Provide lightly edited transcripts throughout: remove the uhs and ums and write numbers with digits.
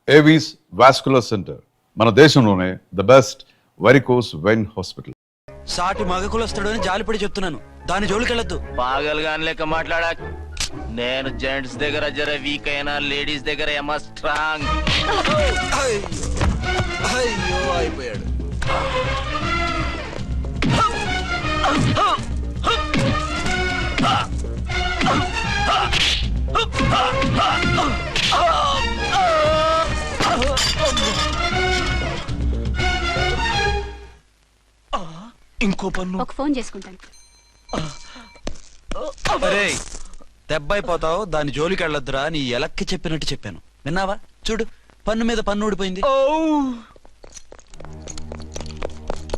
Avis vascular centre మన దేశంలోనే the best varicose vein hospital. సాటి మగకులు వస్తాడు అని జాలిపడి చెప్తున్నాను, దాని జోలికెళ్ళొద్దు. పాగలుగాని లెక్క మాట్లాడా. నేను జెంట్స్ దగ్గర జర వీక్ అయినా లేడీస్ దగ్గర ఏమో స్ట్రాంగ్. అయ్యో అయిపోయాడు. ఇంకో పన్ను. ఒక ఫోన్ చేసుకుంటాను. అరే దెబ్బైపోతావు, దాని జోలికి వెళ్ళొద్దురా. నీ ఎలక్కి చెప్పినట్టు చెప్పాను, విన్నావా? చూడు, పన్ను మీద పన్ను ఊడిపోయింది.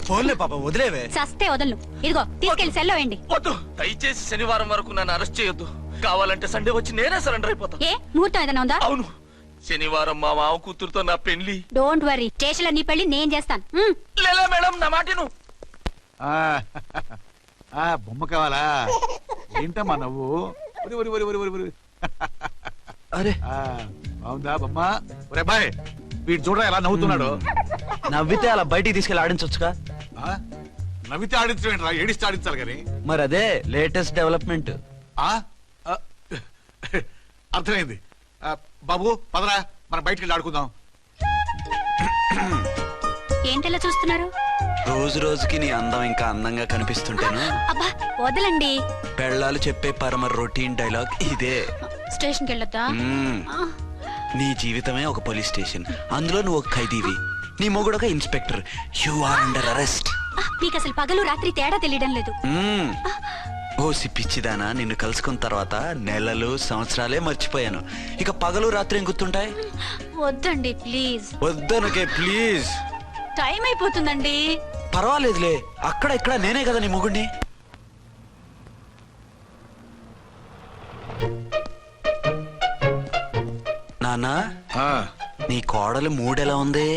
ఫోన్లే పాప, వదిలేవే. సస్తే వదలను. ఇదిగో తీసుకెళ్లి సెల్లో వేయండి. వద్దు, దయచేసి శనివారం వరకు నన్ను అరెస్ట్ చేయొద్దు. కావాలంటే సండే వచ్చి నేనే సరెండర్ అయిపోతా. ఏ ముహూర్తం ఏదైనా ఉందా? అవును, శనివారం మా మామ కూతురుతో నా పెళ్లి. డోంట్ వరీ, స్టేషన్ లో నీ పెళ్లి నేను చేస్తాను. లేలా మేడం, నా మాటను. బొమ్మ కావాలా? ఏంటమ్మా నవ్వు? అరే బాగుందా బొమ్మ? ఒరే బాయ్, వీడు చూడరా ఎలా నవ్వుతున్నాడు. నవ్వితే అలా బయటికి తీసుకెళ్ళి ఆడించొచ్చుగా. నవ్వితే ఆడించడం, ఏడిస్తే ఆడించాలి కానీ. మరి అదే లేటెస్ట్ డెవలప్మెంట్. అర్థమైంది. బాబు పదరా, మనం బయటికి వెళ్ళి ఆడుకుందాం. ఏంటలా చూస్తున్నారు? రోజు రోజుకి నీ అందం ఇంకా అందంగా కనిపిస్తుంటాను. అబ్బా వదలండి. పెళ్ళాలు చెప్పే పరమ రొటీన్ డైలాగ్ ఇదే. స్టేషన్కి వెళ్ళొద్దా? నీ జీవితమే ఒక పోలీస్ స్టేషన్, అందులో నువ్వు ఒక ఖైదీవి, నీ మొగుడు ఒక inspector. You are under arrest. మీకు అసలు పగలు రాత్రి తేడా తెలియడం లేదు. ఓసి పిచ్చిదానా, నిన్ను కలుసుకున్న తర్వాత నెలలు సంవత్సరాలే మర్చిపోయాను. ఇక పగలు రాత్రి ఏం గుర్తుంటాయి? వద్దండి ప్లీజ్. వద్దనుకే ప్లీజ్. టైం అయిపోతుందండి. పర్వాలేదులే, అక్కడ ఇక్కడ నేనే కదా నీ మొగుడిని. నాన్నా, నీ కోడలు మూడెలా ఉంది?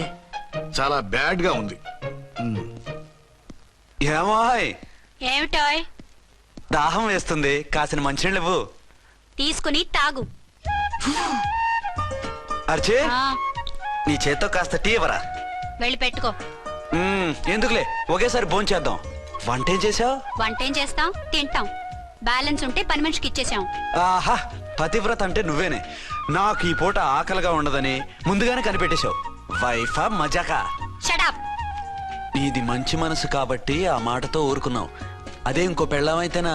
చాలా బ్యాడ్ గా ఉంది. ఏమాయ్? ఏమిటాయ్? దాహం వేస్తుంది, కాసిన మంచినీళ్ళు ఇవ్వు. తీసుకుని తాగు. అర్చే, నీ చేత్తో కాస్త టీ ఇవ్వరా. వెళ్ళి పెట్టుకో. ఎందుకులే, ఒకేసారి భోంచేద్దాం. వంటేం చేసావు? వంటేం చేస్తాం, తింటాం. బ్యాలెన్స్ ఉంటే పని మనిషికి ఇచ్చేసాం. ఆహా, పతివ్రత అంటే నువ్వేనే. నాకు ఈ పూట ఆకలిగా ఉండదని ముందుగానే కనిపెట్టేశావు. వైఫా మజాకా? Shut up. నీది మంచి మనసు కాబట్టి ఆ మాటతో ఊరుకున్నావు. అదే ఇంకో పెళ్ళాం అయితేనా?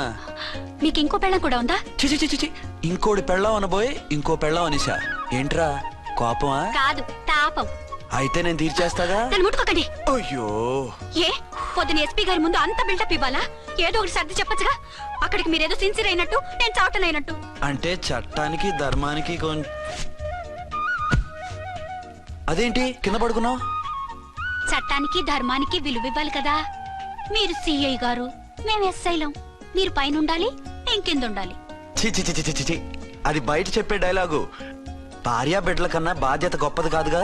మీకు ఇంకో పెళ్ళం కూడా ఉందా? చిచి చిచి చి, ఇంకోటి పెళ్ళాం అనబోయి ఇంకో పెళ్ళాం అనిసా. ఏంట్రా కోపమా? కాదు, తాపం. అయితే నేను తీర్చేస్తాగా. నన్ను ముట్టుకోకండి. అయ్యో, ఏ పొద్దున ఎస్పీ గారి ముందు అంత బిల్డప్ ఇవ్వాలా? ఏదో ఒకటి సర్ది చెప్పచ్చుగా. అక్కడికి మీరేదో సిన్సియర్ అయినట్టు, నేను చావటం అయినట్టు. అంటే చట్టానికి ధర్మానికి అదేంటి కింద పడుకున్నావు? చట్టానికి ధర్మానికి విలువ ఇవ్వాలి కదా. మీరు సిఐ గారు, మేము ఎస్ఐలం. మీరు పైన ఉండాలి, నేను కింద ఉండాలి. చి, అది బయట చెప్పే డైలాగు. భార్యా బిడ్డల కన్నా బాధ్యత గొప్పది కాదుగా.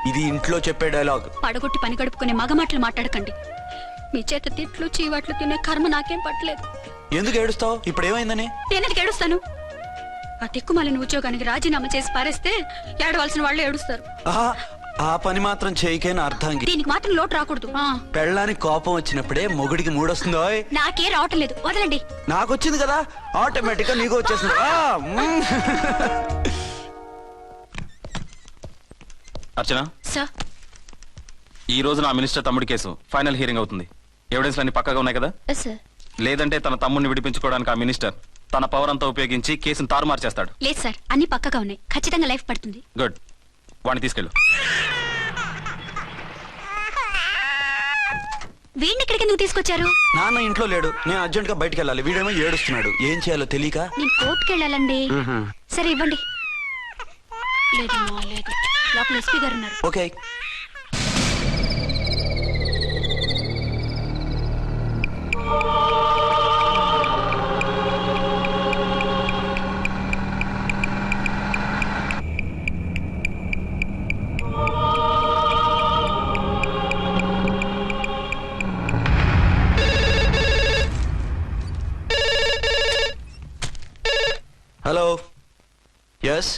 ఇది ఇంట్లో చెప్పే డైలాగ్. పడగొట్టి పని గడుపుకునే మగమాటలు మాట్లాడకండి. మీ చేత తిట్లు చీవాట్లు తినే కర్మ నాకేం పట్టలేదు. ఎందుకు ఏడుస్తావు? ఇప్పుడు ఏమైందని? నేనెందుకు ఏడుస్తాను? ఆ తిక్కుమాలిన ఉద్యోగానికి రాజీనామా చేసి పారేస్తే ఏడవలసిన వాళ్ళు ఏడుస్తారు. ఆ పని మాత్రం చేయకేన అర్థంగి. దీనికి మాత్రం లోటు రాకూడదు. పెళ్ళానికి కోపం వచ్చినప్పుడే మొగుడికి మూడొస్తుందో. నాకే రావటం లేదు, వదలండి. నాకు వచ్చింది కదా, ఆటోమేటిక్ గా నీకు వచ్చేసింది. అర్చన సార్, ఈ రోజు నా మినిస్టర్ తమ్ముడి కేసు ఫైనల్ హియరింగ్ అవుతుంది. ఎవిడెన్స్ అన్ని పక్కగా ఉన్నాయి కదా? సార్. లేదంటే తన తమ్ముడిని విడిపించుకోవడానికి ఆ మినిస్టర్ తన పవర్ అంతా ఉపయోగించి కేసును తారుమారు చేస్తాడు. లేదు సార్, అన్ని పక్కగా ఉన్నాయి. ఖచ్చితంగా లైఫ్ పడుతుంది. గుడ్, వాడిని తీసుకెళ్ళు. వీడిని ఇక్కడికి ఎందుకు తీసుకొచ్చారు? నాన్న ఇంట్లో లేడు, నేను అర్జెంట్ గా బయటకు వెళ్ళాలి. వీడేమో ఏడుస్తున్నాడు, ఏం చేయాలో తెలియక. నేను కోర్టుకు వెళ్ళాలండి. సరే ఇవ్వండి. లేదమ్మా లేదు, లోపల ఎస్పీ గారు ఉన్నారు. ఓకే. Hello, yes.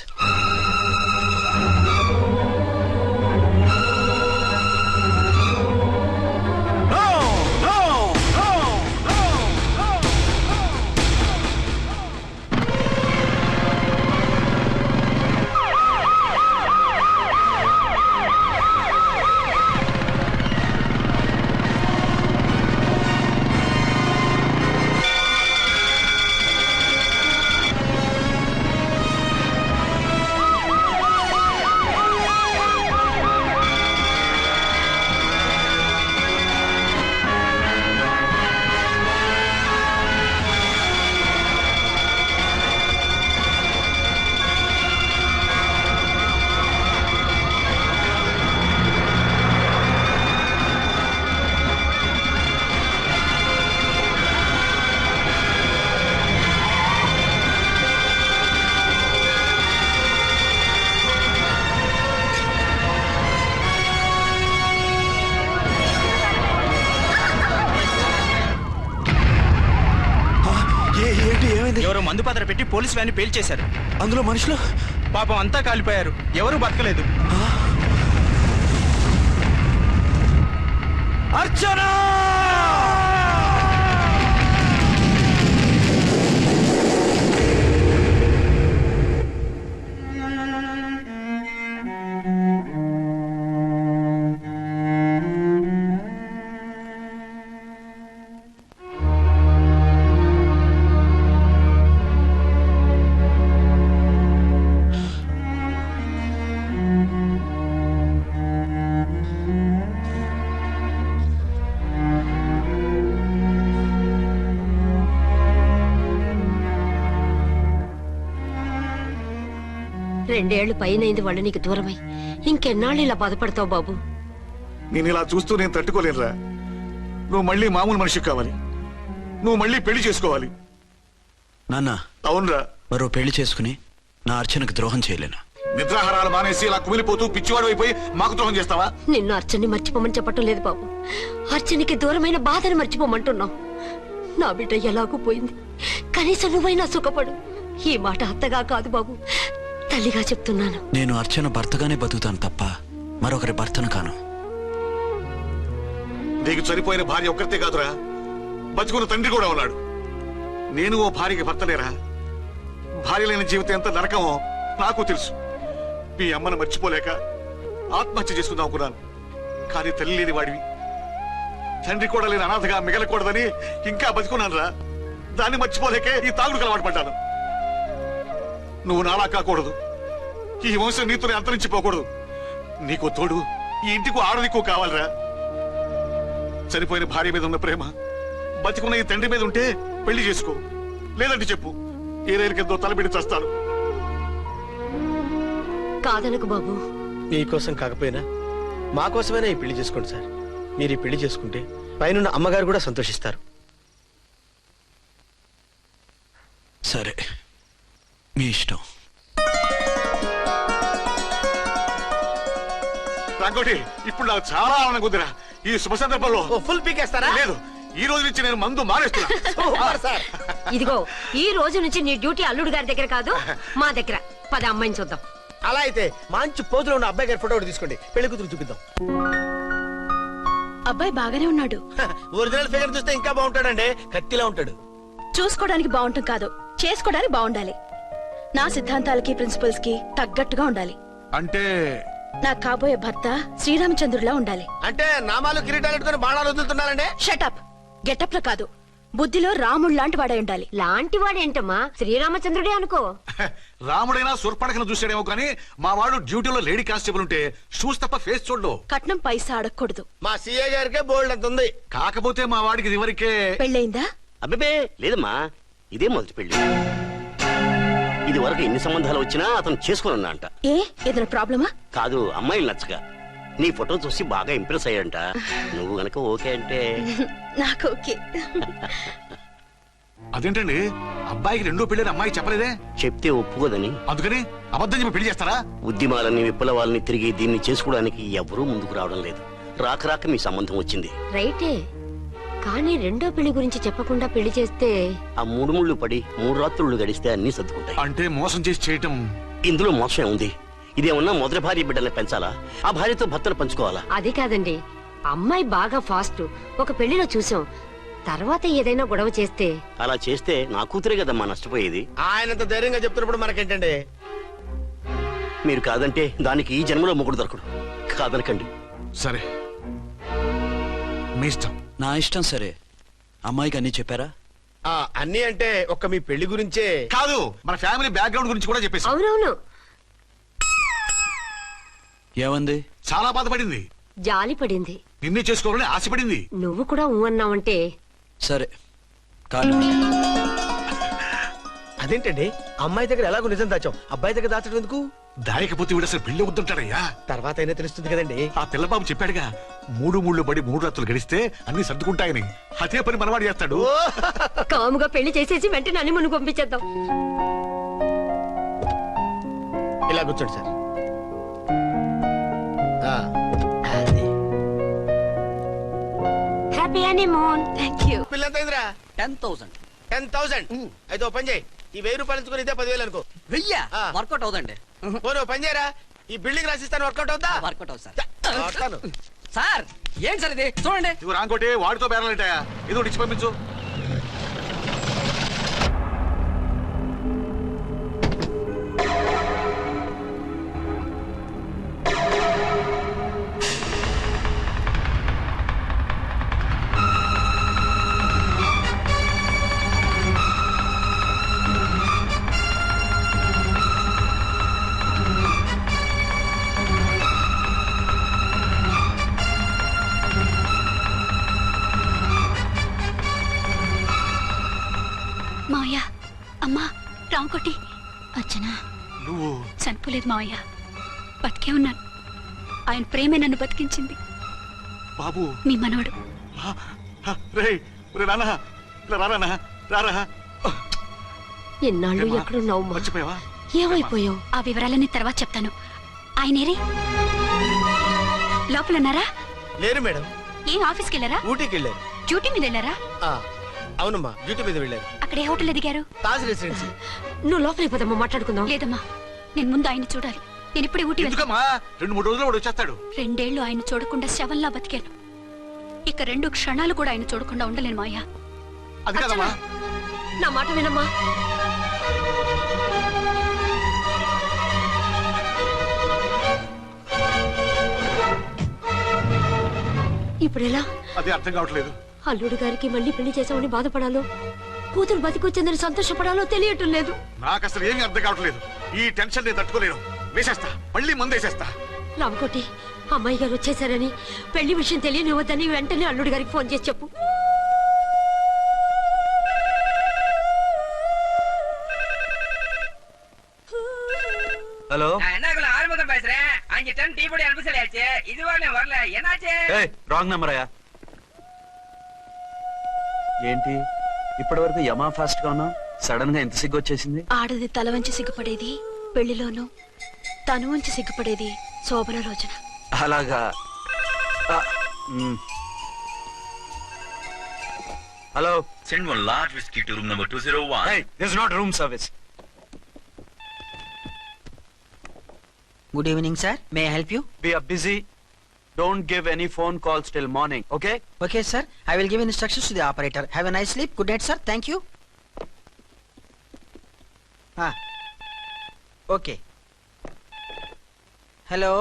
పత్ర పెట్టి పోలీస్ వ్యాన్ పేల్చేశారు. అందులో మనుషులు పాపం అంతా కాలిపోయారు, ఎవరూ బతకలేదు. అర్చన! రెండేళ్లు పైనైంది వాళ్ళు నీకు దూరమై. ఇంకెన్నాళ్ళు ఇలా బాధపడతావు బాబు? నేను ఇలా చూస్తూ నేను తట్టుకోలేనురా. నువ్వు మళ్ళీ మామూలు మనిషి కావాలి, నువ్వు మళ్ళీ పెళ్లి చేసుకోవాలి. నాన్న, అవునరా. మరో పెళ్లి చేసుకుని నా అర్చనకు ద్రోహం చేయలేను. నిద్రాహారాలు మానేసి ఇలా కుమిలిపోతూ పిచ్చివాడు అయిపోయి మాకు ద్రోహం చేస్తావా? నిన్ను అర్చన్ని మర్చిపోమని చెప్పటం లేదు బాబు, అర్చనికి దూరమైన బాధను మర్చిపోమంటున్నావు. నా బిడ్డ ఎలాగూ పోయింది, కనీసం నువ్వైనా సుఖపడు. ఈ మాట అత్తగా కాదు బాబు, తల్లిగా చెప్తున్నాను. నేను అర్చన భర్తగానే బతుకుతాను తప్ప మరొకరి భర్తను కాను. నీకు చనిపోయిన భార్య ఒక్కరితే కాదురా, బతుకున్న తండ్రి కూడా ఉన్నాడు. నేను ఓ భార్యకి భర్తలేరా? భార్య లేని జీవితం ఎంత నరకమో నాకు తెలుసు. మీ అమ్మను మర్చిపోలేక ఆత్మహత్య చేసుకుందాం అనుకున్నాను. కానీ తల్లి లేని వాడివి, తండ్రి కూడా లేని అనాథగా మిగలకూడదని ఇంకా బతుకున్నాను రా. దాన్ని మర్చిపోలేకే ఈ తాగుడుకు అలవాటు పడ్డాను. నువ్వు నాలా కాకూడదు, ఈ వంశం నీతోనే అంతరించిపోకూడదు. నీకు తోడు ఈ ఇంటికి ఆడదిక్కు కావాలిరా. చనిపోయిన భార్య మీద ఉన్న ప్రేమ బతికున్న ఈ తండ్రి మీద ఉంటే పెళ్లి చేసుకో, లేదంటే చెప్పు, ఏ రైలు కిందో తలబిడి చేస్తాను. కాదనకు బాబు. మీకోసం కాకపోయినా మా కోసమైనా ఈ పెళ్లి చేసుకోండి సార్. మీరు ఈ పెళ్లి చేసుకుంటే పైన అమ్మగారు కూడా సంతోషిస్తారు. సరే, మీ ఇష్టం. రంగోటి, ఇప్పుడు నాకు చాలా ఆనందంగా ఉందిరా. ఈ శుభ సందర్భంలో ఫుల్ పీకేస్తారా? లేదు, ఈ రోజు నుంచి నేను మందు మానేస్తున్నా. సార్ ఇదిగో, ఈ రోజు నుంచి నీ డ్యూటీ అల్లుడు గారి దగ్గర కాదు, మా దగ్గర. పద అమ్మాయిని చూద్దాం. అలా అయితే మంచి పోజులో ఉన్న అబ్బాయి గారి ఫోటో ఒకటి తీసుకోండి, పెళ్లి కూతురు చూపిద్దాం. అబ్బాయి బాగానే ఉన్నాడు. ఒరిజినల్ ఫిగర్ చూస్తే ఇంకా బాగుంటాడండి, కత్తిలా ఉంటాడు. చూసుకోవడానికి బాగుంటాం కాదు, చేసుకోవడానికి బాగుండాలి. నా సిద్ధాంతాలకి ప్రిన్సిపల్స్ కి తగ్గట్టుగా ఉండాలి. అంటే నా కాబోయే భర్త శ్రీరామచంద్రులా ఉండాలి. అంటే నామాలు కిరీటాలు పెట్టుకుని బాణాలు వదులుతున్నారండి. షటప్. గెటప్ లో కాదు, బుద్ధిలో రాముడు లాంటి వాడై ఉండాలి. లాంటి వాడేంటమ్మా, శ్రీరామచంద్రుడే అనుకో. రాముడైనా సూర్పడకను చూసాడేమో కానీ మా వాడు డ్యూటీలో లేడీ కానిస్టేబుల్ ఉంటే షూస్ తప్ప ఫేస్ చూడడు. కట్నం పైసా అడగకూడదు. మా సీఏ గారికే బోల్డ్ అంత ఉంది. కాకపోతే మా వాడికి ఇదివరకే పెళ్ళయిందా? అబ్బే లేదమ్మా, ఇదే మొదటి పెళ్లి. ఇది వరకు ఎన్ని సంబంధాలు వచ్చినా అతను చేసుకుని ఉన్నా అంట. ఏ ఏదైనా ప్రాబ్లమా? కాదు, అమ్మాయిలు నచ్చగా నీ ఫోటో చూసి బాగా ఇంప్రెస్ అయ్యాడంట. నువ్వు గనక ఓకే అంటే నాకు ఓకే. అదేంటండి, అబ్బాయికి రెండో పెళ్లి అమ్మాయి చెప్పలేదే? చెప్తే ఒప్పుకోదని. అందుకని అబద్ధం చెప్పి పెళ్లి చేస్తారా? ఉద్యమాలని విప్లవాలని తిరిగి దీన్ని చేసుకోవడానికి ఎవరూ ముందుకు రావడం లేదు. రాక రాక మీ సంబంధం వచ్చింది. రైటే, కానీ రెండో పెళ్లి గురించి చెప్పకుండా పెళ్లి చేస్తే ఆ మూడు ముళ్ళు పడి 3 రాత్రులు గడిస్తే అన్ని సర్దుకుంటాయి. అంటే మోసం చేసి చేయటం. ఇందులో మోసం ఉంది. ఇదేమన్నా మొదటి భార్య బిడ్డల్ని పెంచాలా, ఆ భార్యతో భర్తను పంచుకోవాలా? అది కాదండి, అమ్మాయి బాగా ఫాస్ట్. ఒక పెళ్లిలో చూసాం, తర్వాత ఏదైనా గొడవ చేస్తే. అలా చేస్తే నా కూతురే కదమ్మా నష్టపోయేది. ఆయనంత ధైర్యంగా చెప్తున్నప్పుడు మనకేంటండి? మీరు కాదంటే దానికి ఈ జన్మలో మొగుడు దొరకడు. కాదనకండి. సరే, మీ ఇష్టం. నా ఇష్టం. సరే, అమ్మాయికి అన్ని చెప్పారా? అన్ని అంటే ఒక్క మీ పెళ్లి గురించే కాదు, మన ఫ్యామిలీ బ్యాక్గ్రౌండ్ గురించి కూడా చెప్పేసి. అవునవును, ఏమంది? చాలా బాధపడింది, జాలి పడింది. నిన్నే చేసుకోవాలని ఆశపడింది. నువ్వు కూడా ఊ అన్నావంటే. సరే కానీ అదేంటండి, అమ్మాయి దగ్గర ఎలాగో నిజం దాచాం, అబ్బాయి దగ్గర దాచడం ఎందుకు? దాయకపోతే వీడు అసలు పెళ్లి వద్దుంటాడయ్యా. తర్వాత అయినా తెలుస్తుంది కదండి. ఆ పిల్లబాబు చెప్పాడుగా, 3 ముళ్ళు పడి 3 రాత్రులు గడిస్తే అన్ని సర్దుకుంటాయని. అదే పని మనవాడు చేస్తాడు. కాముగా పెళ్లి చేసేసి వెంటనే అని మును పంపించేద్దాం. ఇలా కూర్చోండి sir. Happy honeymoon. Thank you. పిల్లంత 10,000. 10,000 అయితే ఓ పని చేయి, ఈ 1000 రూపాయలు ఇచ్చుకొని ఇదే 10,000 అనుకో. వెయ్యా ఆ. వర్కౌట్ అవుదండి. పోను పని చేయరా, ఈ బిల్డింగ్ రాసిస్తాను, వర్కౌట్ అవుతా. వర్కౌట్ అవుతుంది వస్తాను. సార్. ఏంటి సార్ ఇది చూడండి. ఇవి రాంకోటి వాడితో బేరాలంటాయా? ఇది ఒకటి ఇచ్చి పంపించు. మావయ్య, అమ్మా, రాంకోటి, అర్చనా నువ్వు చనిపోలేదు మావయ్య, బతికే ఉన్నాను. ఆయన ప్రేమే నన్ను బతికించింది. బాబు మీ మనవడు. రే నాన్న, ఇలా రానా, రారా. ఎన్నాళ్ళు ఏమ్మా? ఎక్కడున్నావు మా? మర్చిపోయావా? ఏమైపోయావు? ఆ వివరాలన్నీ తర్వాత చెప్తాను. ఆయనేరి లోపల ఉన్నారా? లేరు మేడం, ఏం ఆఫీస్కి వెళ్ళారా? ఊటీకి వెళ్ళారు. డ్యూటీ మీద వెళ్ళారా? ఆ, అవునమ్మా, డ్యూటీ మీద వెళ్ళారు. అక్కడ ఏ హోటల్ ఎదిగారు? తాజ్ రెసిడెన్సీ. నువ్వు లోపలికి పోదమ్మా, మాట్లాడుకుందాం. లేదమ్మా, నేను ముందు ఆయన చూడాలి. నేను ఇప్పుడే ఊటీ వెళ్తాను. ఎందుకమ్మా? 2-3 రోజుల్లో వాడు వచ్చేస్తాడు. 2 ఏళ్లు ఆయన చూడకుండా శవంలా బతికాను. ఇక 2 క్షణాలు కూడా ఆయన చూడకుండా ఉండలేను మాయా. అది కదమ్మా. నా మాట వినమ్మా. ఇప్పుడు ఎలా? అది అర్థం కావట్లేదు. అల్లుడు గారికి మళ్ళీ పెళ్లి చేసామని బాధపడాలో, కూతురు బతికొచ్చిందని సంతోషపడాలో తెలియటం లేదు. నాకు అసలు ఏమీ అర్థం కావట్లేదు. ఈ టెన్షన్ నేను తట్టుకోలేను. వేసేస్తా, మళ్ళీ మందేసేస్తా. రామకోటి, అమ్మాయి గారు వచ్చేసారని, పెళ్లి విషయం తెలియనివ్వద్దని వెంటనే అల్లుడు గారికి ఫోన్ చేసి చెప్పు. ஹலோ ஆரம்பம் பேசுறேன். 5 டன் டீ பொடி அனுப்பி சொல்லியாச்சு. இது வரல என்னாச்சு? రాంగ్ నెంబర్ అయ్యా. ఏంటి ఇప్పటి వరకు యమా ఫాస్ట్ గా ఉన్నావు, సడన్ గా ఎంత సిగ్గు వచ్చేసింది? ఆడది తల వంచి సిగ్గుపడేది పెళ్లిలోను, తను వంచి సిగ్గుపడేది శోభన రోజున. అలాగా. Hello, Send one large whiskey to room number 201. hey, this is not room service. Good evening sir, may I help you? We are busy. Don't give any phone calls till morning, okay? Okay sir, I will give instructions to the operator. Have a nice sleep. Good night sir, thank you. Okay. Hello,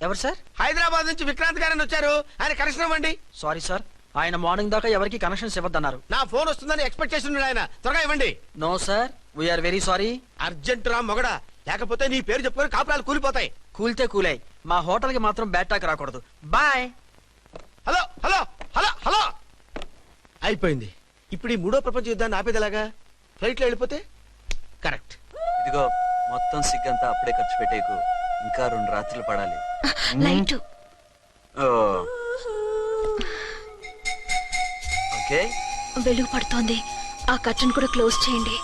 ఎవరు sir? Hyderabad నుంచి విక్రాంత్ గారని వచ్చారు. ఆయన connection ఇవ్వండి. Sorry sir, ఆయన morning దాకా ఎవరికి connections ఇవ్వద్దన్నారు. నా ఫోన్ వస్తుందని ఎక్స్పెక్ట్ చేసి ఉన్నాడు ఆయన. త్వరగా ఇవ్వండి. No sir, we're very sorry. Urgent రా మొగడా, లేకపోతే నీ పేరు చెప్పుకొని కాపురాలు కూలిపోతాయి. కూల్తే కూలాయి, మా హోటల్ కి మాత్రం బ్యాడ్ టాక్ రాకూడదు. Bye. Hello hello hello hello. అయిపోయింది. ఇప్పుడు ఈ 3వ ప్రపంచ యుద్ధాన్ని ఆపేదలాగా? ఫ్లైట్ లో వెళ్ళిపోతే కరెక్ట్. ఇదిగో మొత్తం సిగ్గంతా అప్పుడే ఖర్చు పెట్టేకు, ఇంకా 2 రాత్రులు పడాలి. Light okay. వెలుగు పడుతోంది, ఆ కర్టన్ కూడా క్లోజ్ చేయండి.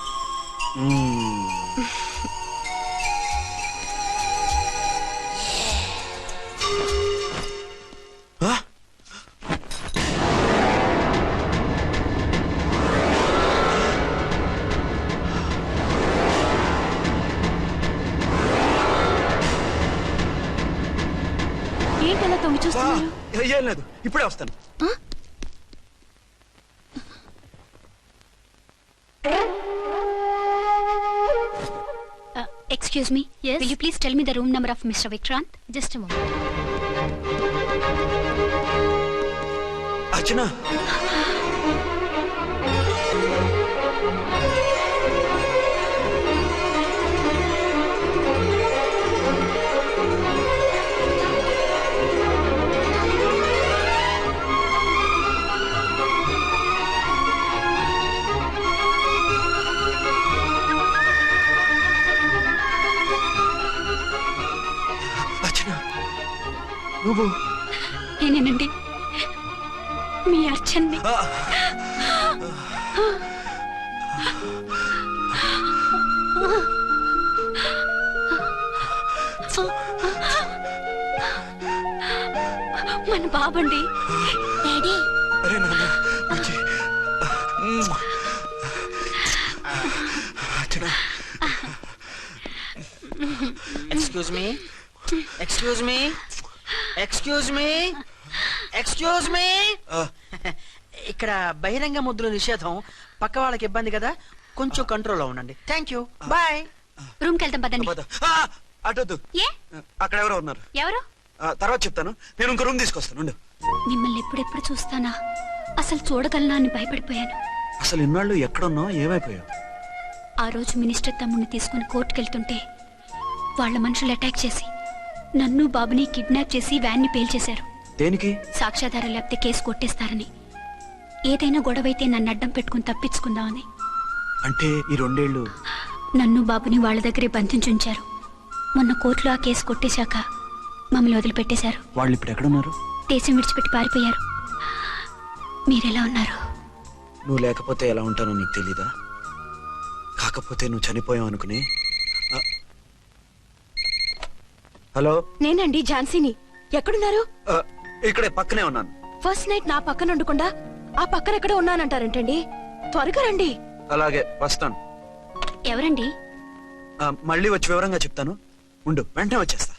ఏంటలా తొంగి చూస్తున్నారు? ఏం లేదు, ఇప్పుడే వస్తాను. Excuse me. Yes. Will you please tell me the room number of Mr. Vikrant? Just a moment. అర్చన, నువ్వు నేనేనండి, మీ అర్చన్ని. మన బాబండి. డాడీ, అరే నాన్న, excuse me excuse me excuse me excuse me ఇక్కడ బహిరంగ ముద్దుల నిషేధం, పక్క వాళ్ళకి ఇబ్బంది కదా, కొంచెం కంట్రోల్లో ఉండండి. Thank you, bye. రూమ్కి వెళ్తాం పదండి. అటొద్దు, ఏ అక్కడ ఎవరో ఉన్నారు. ఎవరు? తర్వాత చెప్తాను. నేను ఇంకో రూమ్ తీసుకొస్తాను ఉండు. మిమ్మల్ని ఎప్పుడెప్పుడు చూస్తానా, అసలు చూడగలనా అని భయపడిపోయాను. అసలు ఇన్నాళ్ళు ఎక్కడున్నావు, ఏమైపోయావు? ఆ రోజు మినిస్టర్ తమ్ముడిని తీసుకుని కోర్టుకెళ్తుంటే వాళ్ళ మనుషులు అటాక్ చేసి నన్ను బాబుని కిడ్నాప్ చేసి వ్యాన్ని పేల్చేశారు. దేనికి? సాక్ష్యాధారం లేకపోతే కేసు కొట్టేస్తారని. ఏదైనా గొడవైతే నన్ను అడ్డం పెట్టుకుని తప్పించుకుందామని. అంటే ఈ 2 ఏళ్ళు నన్ను బాబుని వాళ్ళ దగ్గరే బంధించుంచారు. మొన్న కోర్టులో ఆ కేసు కొట్టేశాక మమ్మల్ని వదిలిపెట్టేశారు. వాళ్ళు ఇప్పుడు ఎక్కడున్నారు? దేశం విడిచిపెట్టి పారిపోయారు. మీరెలా ఉన్నారు? నువ్వు లేకపోతే ఎలా ఉంటానో నీకు తెలీదా? కాకపోతే నువ్వు చనిపోయావు అనుకుని. హలో, నేనండి ఝాన్సీని. ఎక్కడున్నారు? ఇక్కడే పక్కనే ఉన్నాను. ఫస్ట్ నైట్ నా పక్కన ఉండకుండా ఆ పక్కన ఎక్కడ ఉన్నానంటారేంటండి? త్వరగా రండి. అలాగే వస్తాను. ఎవరండి? మళ్ళీ వచ్చి వివరంగా చెప్తాను. ఉండు, వెంటనే వచ్చేస్తా.